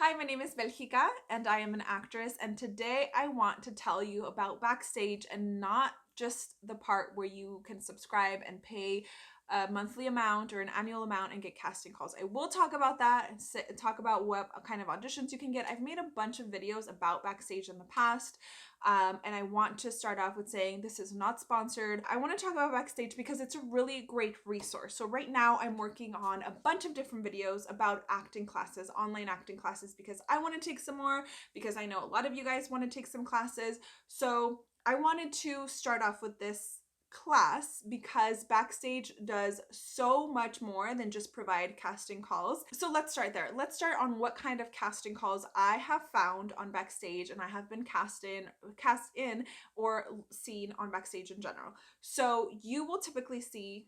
Hi, my name is Belgica and I am an actress, and today I want to tell you about Backstage, and not just the part where you can subscribe and pay a monthly amount or an annual amount and get casting calls. I will talk about that and talk about what kind of auditions you can get. I've made a bunch of videos about Backstage in the past, and I want to start off with saying this is not sponsored. I want to talk about Backstage because it's a really great resource. So right now I'm working on a bunch of different videos about acting classes, online acting classes, because I want to take some more, because I know a lot of you guys want to take some classes. So I wanted to start off with this class because Backstage does so much more than just provide casting calls. So let's start there. Let's start on what kind of casting calls I have found on Backstage and I have been cast in or seen on Backstage in general. So you will typically see,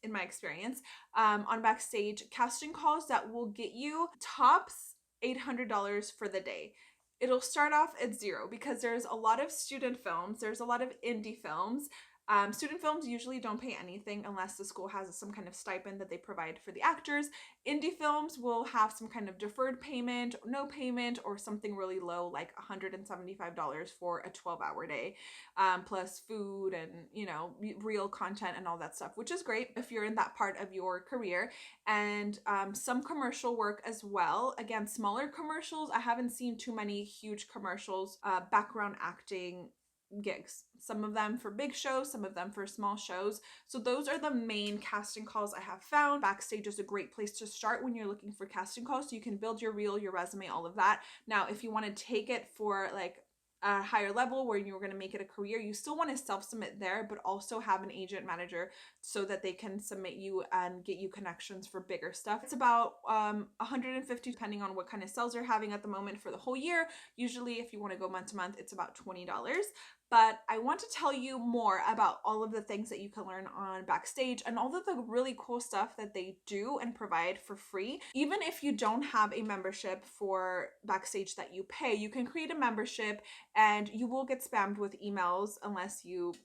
in my experience, on Backstage, casting calls that will get you tops $800 for the day. It'll start off at zero because there's a lot of student films, there's a lot of indie films. Student films usually don't pay anything unless the school has some kind of stipend that they provide for the actors. Indie films will have some kind of deferred payment, no payment, or something really low like $175 for a 12-hour day, plus food and, real content and all that stuff, which is great if you're in that part of your career. And some commercial work as well. Again, smaller commercials. I haven't seen too many huge commercials, background acting gigs, some of them for big shows, some of them for small shows. So those are the main casting calls I have found. Backstage is a great place to start when you're looking for casting calls, so you can build your reel, your resume, all of that. Now, if you want to take it for like a higher level where you're going to make it a career, you still want to self-submit there, but also have an agent manager so that they can submit you and get you connections for bigger stuff. It's about $150 depending on what kind of sales you're having at the moment for the whole year. Usually if you want to go month to month, it's about $20. But I want to tell you more about all of the things that you can learn on Backstage and all of the really cool stuff that they do and provide for free. Even if you don't have a membership for Backstage that you pay, you can create a membership and you will get spammed with emails unless you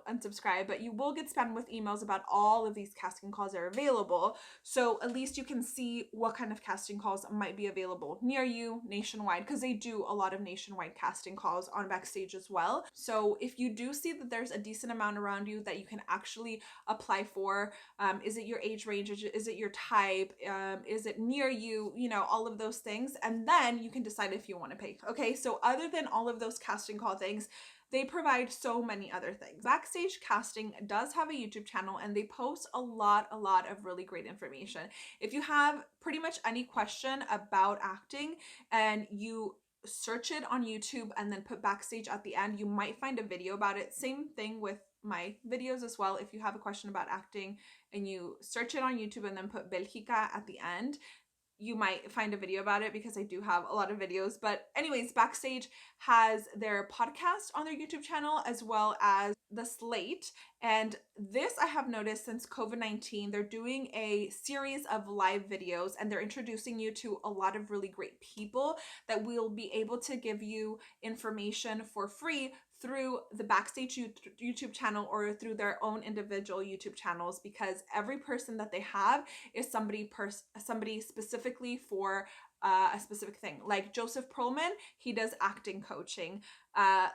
unsubscribe, but you will get spammed with emails about all of these casting calls that are available. So at least you can see what kind of casting calls might be available near you nationwide, because they do a lot of nationwide casting calls on Backstage as well. So if you do see that there's a decent amount around you that you can actually apply for, is it your age range? Is it your type? Is it near you? All of those things. And then you can decide if you want to pay. Okay, so other than all of those casting call things, they provide so many other things. Backstage Casting does have a YouTube channel and they post a lot of really great information. If you have pretty much any question about acting and you search it on YouTube and then put Backstage at the end, you might find a video about it. Same thing with my videos as well. If you have a question about acting and you search it on YouTube and then put Belgica at the end, you might find a video about it, because I do have a lot of videos. But anyways, Backstage has their podcast on their YouTube channel as well as the Slate. And this I have noticed since COVID-19, they're doing a series of live videos and they're introducing you to a lot of really great people that will be able to give you information for free through the Backstage YouTube channel or through their own individual YouTube channels, because every person that they have is somebody specifically for a specific thing. Like Joseph Perlman, he does acting coaching.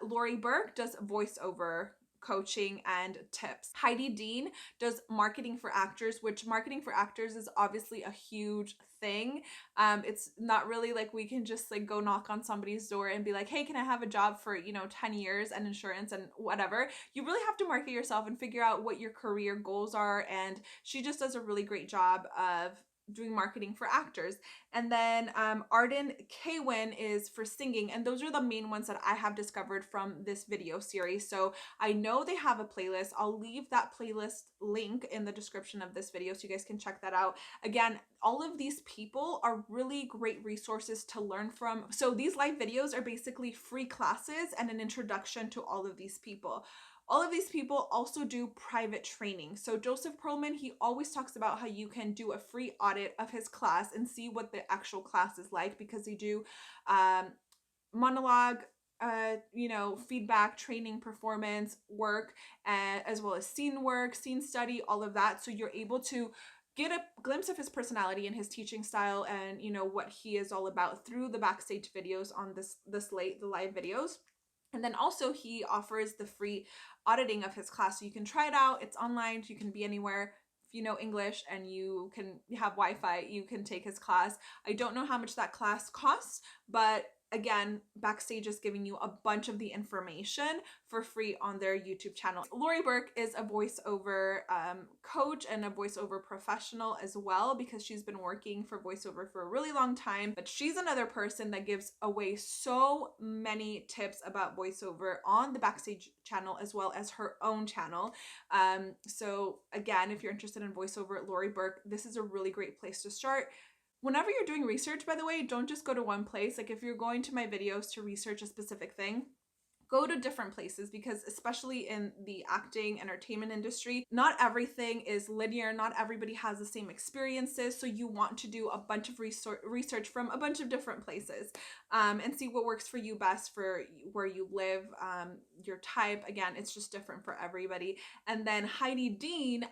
Lori Burke does voiceover coaching and tips. Heidi Dean does marketing for actors, which marketing for actors is obviously a huge thing. It's not really like we can just like go knock on somebody's door and be like, hey, can I have a job for 10 years and insurance and whatever. You really have to market yourself and figure out what your career goals are, and she just does a really great job of doing marketing for actors. And then Arden Kwin is for singing, and those are the main ones that I have discovered from this video series. So I know they have a playlist. I'll leave that playlist link in the description of this video so you guys can check that out. Again, all of these people are really great resources to learn from. So these live videos are basically free classes and an introduction to all of these people. All of these people also do private training. So Joseph Perlman, he always talks about how you can do a free audit of his class and see what the actual class is like, because they do monologue, feedback, training, performance work, as well as scene work, scene study, all of that. So you're able to get a glimpse of his personality and his teaching style and, you know, what he is all about through the Backstage videos on the Slate, the live videos. And then also he offers the free auditing of his class. So you can try it out. It's online. You can be anywhere. If you know English and you have Wi-Fi, you can take his class. I don't know how much that class costs, but again, Backstage is giving you a bunch of the information for free on their YouTube channel. Lori Burke is a voiceover coach and a voiceover professional as well, because she's been working for voiceover for a really long time. But she's another person that gives away so many tips about voiceover on the Backstage channel as well as her own channel. So again, if you're interested in voiceover, Lori Burke, this is a really great place to start. Whenever you're doing research, by the way, don't just go to one place. Like if you're going to my videos to research a specific thing, go to different places, because especially in the acting entertainment industry, not everything is linear. Not everybody has the same experiences. So you want to do a bunch of research from a bunch of different places and see what works for you best for where you live, your type. Again, it's just different for everybody. And then Heidi Dean,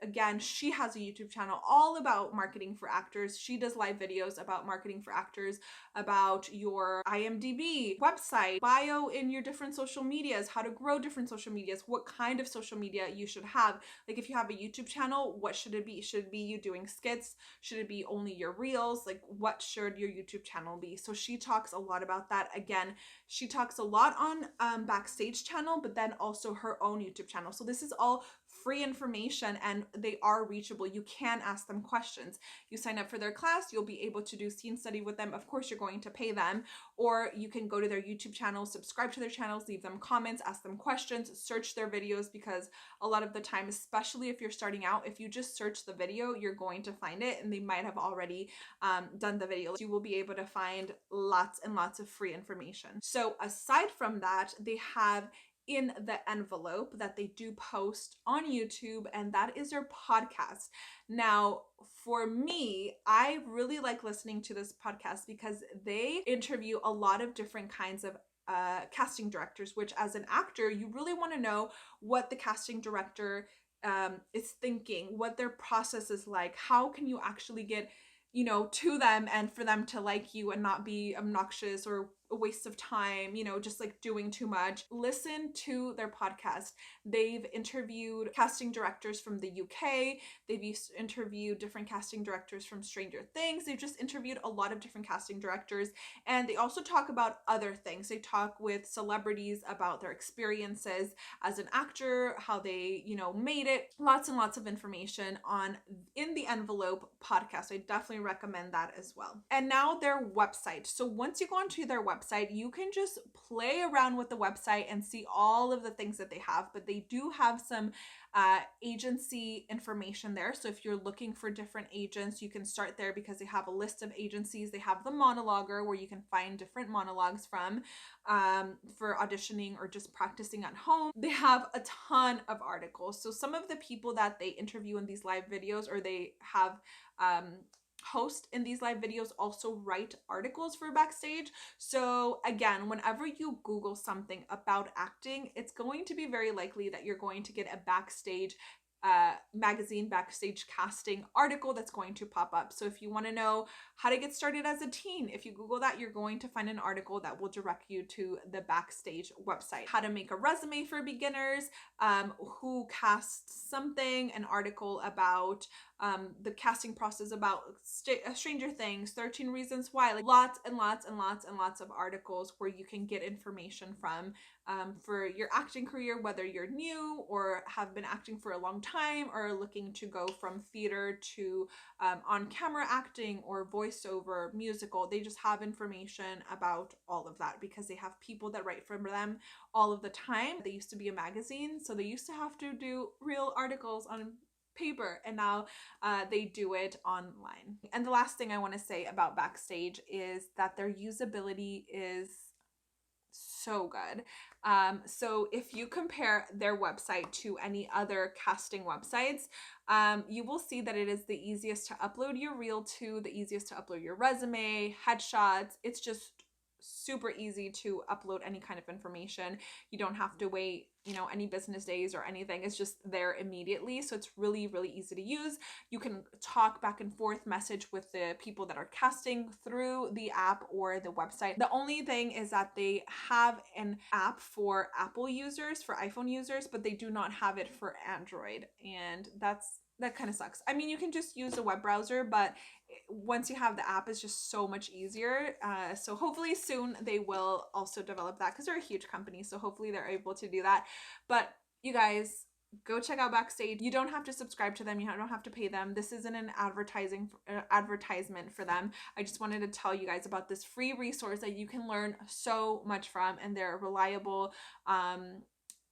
again, she has a YouTube channel all about marketing for actors. She does live videos about marketing for actors, about your IMDb, website, bio in your different social medias, how to grow different social medias, what kind of social media you should have. Like if you have a YouTube channel, what should it be? Should it be you doing skits? Should it be only your reels? Like what should your YouTube channel be? So she talks a lot about that. Again, she talks a lot on Backstage channel, but then also her own YouTube channel. So this is all free information and they are reachable. You can ask them questions. You sign up for their class, you'll be able to do scene study with them. Of course, you're going to pay them, or you can go to their YouTube channel, subscribe to their channels, leave them comments, ask them questions, search their videos, because a lot of the time, especially if you're starting out, if you just search the video, you're going to find it and they might have already done the video. You will be able to find lots and lots of free information. So aside from that, they have in the envelope that they do post on YouTube, and that is your podcast. Now, for me, I really like listening to this podcast because they interview a lot of different kinds of casting directors, which as an actor, you really want to know what the casting director is thinking, what their process is like. How can you actually get, you know, to them and for them to like you and not be obnoxious or a waste of time, you know, just like doing too much. Listen to their podcast. They've interviewed casting directors from the UK. They've interviewed different casting directors from Stranger Things. They've just interviewed a lot of different casting directors. And they also talk about other things. They talk with celebrities about their experiences as an actor, how they, you know, made it. Lots and lots of information on In the Envelope podcast. I definitely recommend that as well. And now their website. So once you go onto their website, you can just play around with the website and see all of the things that they have, but they do have some agency information there. So if you're looking for different agents, you can start there because they have a list of agencies. They have the monologuer where you can find different monologues from for auditioning or just practicing at home. They have a ton of articles. So some of the people that they interview in these live videos, or they have host in these live videos, also write articles for Backstage. So again, whenever you Google something about acting, it's going to be very likely that you're going to get a Backstage magazine, Backstage casting article that's going to pop up. So if you want to know how to get started as a teen, if you Google that, you're going to find an article that will direct you to the Backstage website. How to make a resume for beginners, who casts something, an article about the casting process, about Stranger Things, 13 Reasons Why, like lots and lots and lots and lots of articles where you can get information from for your acting career, whether you're new or have been acting for a long time or looking to go from theater to on-camera acting or voiceover, musical. They just have information about all of that because they have people that write for them all of the time. They used to be a magazine, so they used to have to do real articles on paper, and now they do it online. And the last thing I want to say about Backstage is that their usability is so good. So if you compare their website to any other casting websites, you will see that it is the easiest to upload your reel to, the easiest to upload your resume, headshots. It's just super easy to upload any kind of information. You don't have to wait, any business days or anything. It's just there immediately. So it's really, really easy to use. You can talk back and forth, message with the people that are casting through the app or the website. The only thing is that they have an app for Apple users, for iPhone users, but they do not have it for Android. And that kind of sucks. I mean, you can just use a web browser, but once you have the app, it's just so much easier. So hopefully soon they will also develop that, because they're a huge company. So hopefully they're able to do that. But you guys, go check out Backstage. You don't have to subscribe to them. You don't have to pay them. This isn't an advertisement for them. I just wanted to tell you guys about this free resource that you can learn so much from, and they're reliable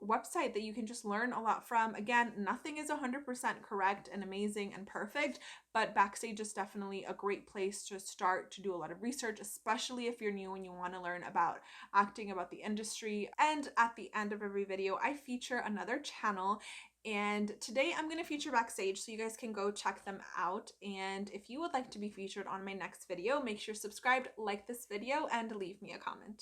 website that you can just learn a lot from. Again, nothing is 100% correct and amazing and perfect, but Backstage is definitely a great place to start to do a lot of research, especially if you're new and you want to learn about acting, about the industry. And at the end of every video, I feature another channel, and today I'm going to feature Backstage, so you guys can go check them out. And if you would like to be featured on my next video, make sure subscribed, like this video, and leave me a comment.